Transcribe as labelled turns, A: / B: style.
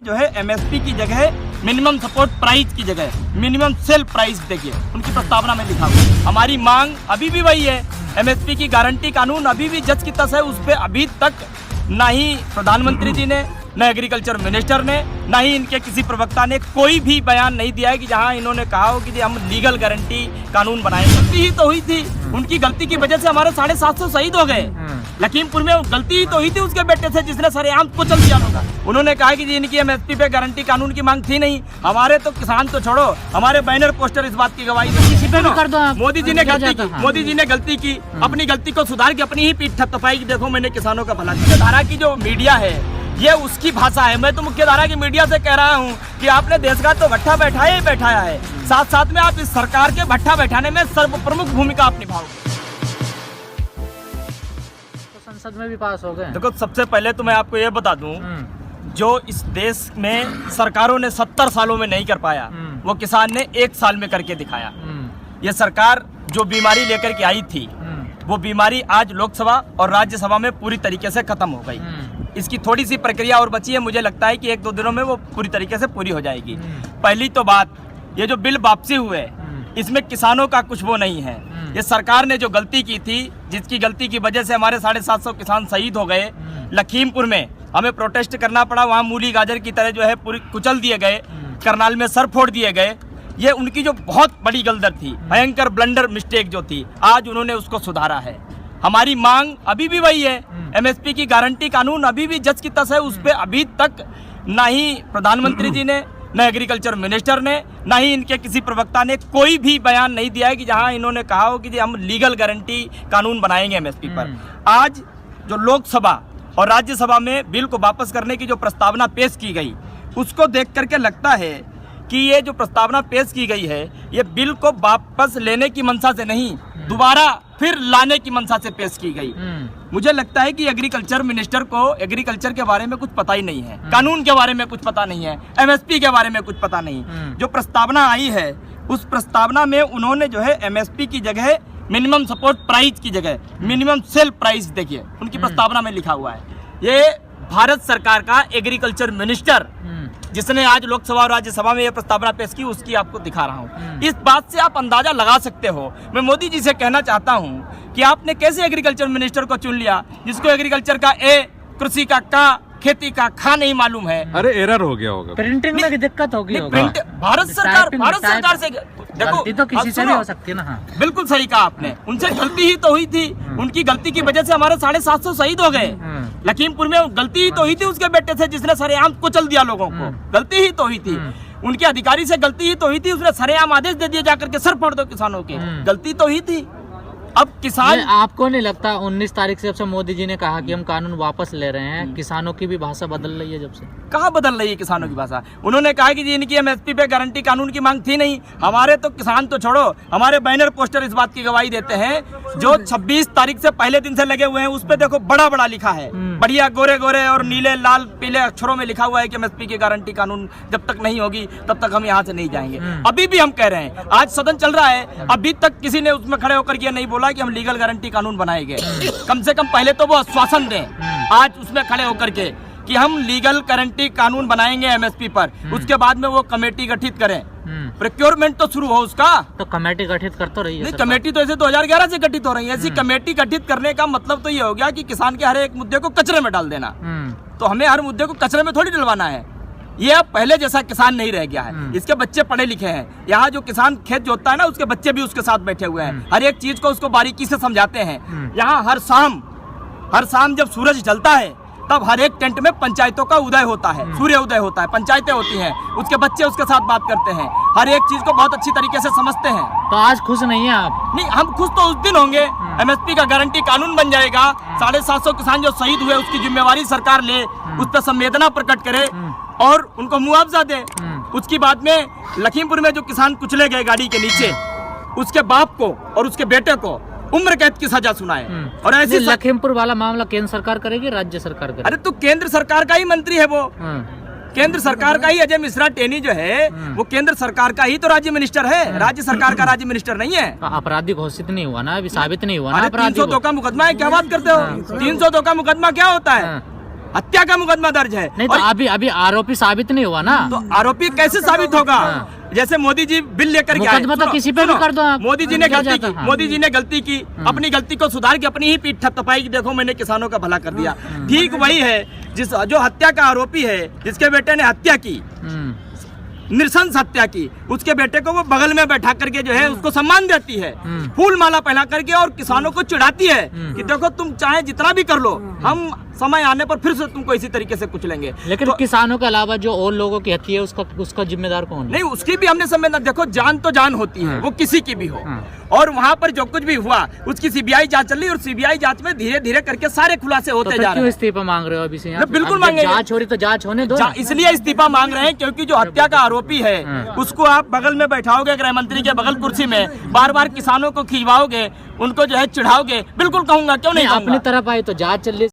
A: जो है एमएसपी की जगह मिनिमम सपोर्ट प्राइस की जगह मिनिमम सेल प्राइस देखिए उनकी प्रस्तावना में लिखा हुआ है। हमारी मांग अभी भी वही है। एमएसपी की गारंटी कानून अभी भी जज की तस है, उस पर अभी तक ना ही प्रधानमंत्री जी ने, न एग्रीकल्चर मिनिस्टर ने, ना ही इनके किसी प्रवक्ता ने कोई भी बयान नहीं दिया है कि जहां इन्होंने कहा हो कि हम लीगल गारंटी कानून बनाए। गलती ही तो हुई थी, उनकी गलती की वजह से हमारे 750 शहीद हो गए। लखीमपुर में गलती ही तो हुई थी उसके बेटे से जिसने सरेआम कुचल दिया लोग। उन्होंने कहा कि जी इनकी एमएसपी पे गारंटी कानून की मांग थी नहीं। हमारे तो किसान तो छोड़ो, हमारे बैनर पोस्टर इस बात की गवाही देते। मोदी जी ने गलती की, मोदी जी ने गलती की, अपनी गलती को सुधार के अपनी ही पीठ थपथपाई कि देखो मैंने किसानों का भला किया। धारा की जो मीडिया है ये उसकी भाषा है। मैं तो मुख्य धारा की मीडिया से कह रहा हूँ कि आपने देश का तो भट्ठा बैठाया ही बैठाया है, साथ साथ में आप इस सरकार के भट्ठा बैठाने में सर्वप्रमुख भूमिका आप निभाओगे।
B: तो संसद में भी पास हो गए। देखो
A: सबसे पहले तो मैं आपको ये बता दूं, जो इस देश में सरकारों ने 70 सालों में नहीं कर पाया वो किसान ने 1 साल में करके दिखाया। ये सरकार जो बीमारी लेकर के आई थी वो बीमारी आज लोकसभा और राज्यसभा में पूरी तरीके से खत्म हो गई। इसकी थोड़ी सी प्रक्रिया और बची है, मुझे लगता है कि 1-2 दिनों में वो पूरी तरीके से पूरी हो जाएगी। पहली तो बात, ये जो बिल वापसी हुए इसमें किसानों का कुछ वो नहीं है। ये सरकार ने जो गलती की थी, जिसकी गलती की वजह से हमारे 750 किसान शहीद हो गए। लखीमपुर में हमें प्रोटेस्ट करना पड़ा, वहाँ मूली गाजर की तरह जो है पूरी कुचल दिए गए, करनाल में सर फोड़ दिए गए। ये उनकी जो बहुत बड़ी गलती थी, भयंकर ब्लंडर मिस्टेक जो थी, आज उन्होंने उसको सुधारा है। हमारी मांग अभी भी वही है। एमएसपी की गारंटी कानून अभी भी जज की तस है, उस पर अभी तक ना ही प्रधानमंत्री जी ने, न एग्रीकल्चर मिनिस्टर ने, ना ही इनके किसी प्रवक्ता ने कोई भी बयान नहीं दिया है कि जहां इन्होंने कहा हो कि हम लीगल गारंटी कानून बनाएंगे एमएसपी पर। आज जो लोकसभा और राज्यसभा में बिल को वापस करने की जो प्रस्तावना पेश की गई, उसको देख करके लगता है कि ये जो प्रस्तावना पेश की गई है ये बिल को वापस लेने की मंशा से नहीं, दोबारा फिर लाने की मंशा से पेश की गई। मुझे लगता है कि एग्रीकल्चर मिनिस्टर को एग्रीकल्चर के बारे में कुछ पता ही नहीं है, कानून के बारे में कुछ पता नहीं है, एमएसपी के बारे में कुछ पता नहीं। जो प्रस्तावना आई है उस प्रस्तावना में उन्होंने जो है एमएसपी की जगह मिनिमम सपोर्ट प्राइस की जगह मिनिमम सेल प्राइस देखिए उनकी प्रस्तावना में लिखा हुआ है। ये भारत सरकार का एग्रीकल्चर मिनिस्टर जिसने आज लोकसभा और राज्यसभा में यह प्रस्तावना पेश की, उसकी आपको दिखा रहा हूँ। इस बात से आप अंदाजा लगा सकते हो। मैं मोदी जी से कहना चाहता हूँ कि आपने कैसे एग्रीकल्चर मिनिस्टर को चुन लिया जिसको एग्रीकल्चर का ए, कृषि का का, खेती का खा नहीं मालूम है।
C: अरे एरर हो गया होगा,
B: प्रिंटिंग में दिक्कत होगी।
A: भारत सरकार से देखो
B: तो किसी से भी हो सकती है ना। हाँ।
A: बिल्कुल सही कहा आपने, उनसे गलती ही तो हुई थी। उनकी गलती की वजह से हमारे 750 शहीद हो गए। लखीमपुर में गलती ही तो हुई थी उसके बेटे से जिसने सरेआम कुचल दिया लोगों को। गलती ही तो हुई थी उनके अधिकारी से, गलती ही तो हुई थी उसने सरेआम आदेश दे दिया जाकर के सर फोड़ दो किसानों के। गलती तो हुई थी। अब किसान,
B: आपको नहीं लगता 19 तारीख से जब से मोदी जी ने कहा कि हम कानून वापस ले रहे हैं, किसानों की भी भाषा बदल रही है? जब से
A: कहाँ बदल रही है किसानों की भाषा? उन्होंने कहा कि जी इनकी एमएसपी पे गारंटी कानून की मांग थी नहीं। हमारे तो किसान तो छोड़ो, हमारे बैनर पोस्टर इस बात की गवाही देते हैं। जो 26 तारीख से पहले दिन से लगे हुए हैं उस पे देखो बड़ा बड़ा लिखा है, बढ़िया गोरे गोरे और नीले लाल पीले अक्षरों में लिखा हुआ है कि एमएसपी की गारंटी कानून जब तक नहीं होगी तब तक हम यहाँ से नहीं जाएंगे। अभी भी हम कह रहे हैं, आज सदन चल रहा है, अभी तक किसी ने उसमें खड़े होकर ये नहीं बोला कि हम लीगल गारंटी कानून बनाएंगे। कम से कम पहले तो वो आश्वासन दें आज उसमें खड़े होकर के कि हम लीगल गारंटी कानून बनाएंगे एमएसपी पर। उसके बाद में वो कमेटी गठित करें, प्रोक्योरमेंट तो शुरू हो उसका। तो
B: कमेटी गठित कर तो रही है।
A: नहीं, कमेटी तो ऐसे 2011 से गठित हो रही है। ऐसी कमेटी गठित करने का मतलब तो ये हो गया कि किसान के हर एक मुद्दे को कचरे में डाल देना। तो हमें हर मुद्दे को कचरे में थोड़ी डलवाना है। ये अब पहले जैसा किसान नहीं रह गया है। इसके बच्चे पढ़े लिखे हैं। यहाँ जो किसान खेत जोतता है ना, उसके बच्चे भी उसके साथ बैठे हुए हैं, हर एक चीज को उसको बारीकी से समझाते हैं। यहाँ हर शाम जब सूरज ढलता है तब हर एक टेंट में पंचायतों का उदय होता है, सूर्य उदय होता है, पंचायतें होती हैं, उसके बच्चे उसके साथ बात करते हैं, हर एक चीज को बहुत अच्छी तरीके से समझते हैं।
B: तो आज खुश नहीं है आप?
A: नहीं, हम खुश तो उस दिन होंगे एमएसपी का गारंटी कानून बन जाएगा। 750 किसान जो शहीद हुए उसकी जिम्मेवारी सरकार ले, उस पर संवेदना प्रकट करे और उनको मुआवजा दे। उसकी बाद में लखीमपुर में जो किसान कुचले गए गाड़ी के नीचे, उसके बाप को और उसके बेटे को उम्र कैद की सजा सुनाए। और ऐसे
B: लखीमपुर वाला मामला केंद्र सरकार करेगी, राज्य सरकार करेगी?
A: अरे तो केंद्र सरकार का ही मंत्री है वो, केंद्र सरकार का ही अजय मिश्रा टेनी जो है वो केंद्र सरकार का ही तो राज्य मिनिस्टर है, राज्य सरकार का राज्य मिनिस्टर नहीं है।
B: अपराधी घोषित नहीं हुआ ना, अभी साबित नहीं हुआ ना।
A: 302 का मुकदमा है, क्या बात करते हो? 302 का मुकदमा क्या होता है? हत्या का मुकदमा दर्ज है।
B: नहीं तो अभी आरोपी साबित नहीं हुआ ना,
A: तो आरोपी कैसे साबित होगा? जैसे मोदी जी बिल लेकर के आए,
B: मुकदमा तो किसी पे भी कर दो आप।
A: मोदी जी ने
B: क्या
A: गलती
B: जाता?
A: की,
B: हाँ।
A: मोदी जी ने गलती की, अपनी गलती को सुधार के अपनी ही पीठ थपथपाई कि देखो मैंने किसानों का भला कर दिया। ठीक वही है जो हत्या का आरोपी है, जिसके बेटे ने हत्या की, नृशंस हत्या की, उसके बेटे को वो बगल में बैठा करके जो है उसको सम्मान देती है, फूल माला पहना करके, और किसानों को चिढ़ाती है कि देखो तुम चाहे जितना भी कर लो, हम समय आने पर फिर से तुमको इसी तरीके से कुचलेंगे।
B: लेकिन
A: तो
B: किसानों के अलावा जो और लोगों की हत्या है उसका जिम्मेदार कौन है?
A: नहीं, उसकी भी हमने संवेदना, देखो जान तो जान होती है, वो किसी की भी हो, और वहाँ पर जो कुछ भी हुआ उसकी सीबीआई जांच चल रही है, और सीबीआई जांच में धीरे धीरे करके सारे खुलासे होते जा रहे
B: क्यों
A: हैं।
B: इस्तीफा मांग रहे हो अभी से?
A: बिल्कुल मांगेंगे।
B: जांच हो रही तो जांच होने दो।
A: इसलिए इस्तीफा मांग रहे हैं क्योंकि जो हत्या का आरोपी है उसको आप बगल में बैठाओगे, गृह मंत्री के बगल कुर्सी में, बार बार किसानों को खिंचवाओगे, उनको जो है चिढ़ाओगे। बिल्कुल कहूंगा, क्यों नहीं कहूंगा?
B: अपनी तरफ आई तो जांच चल रही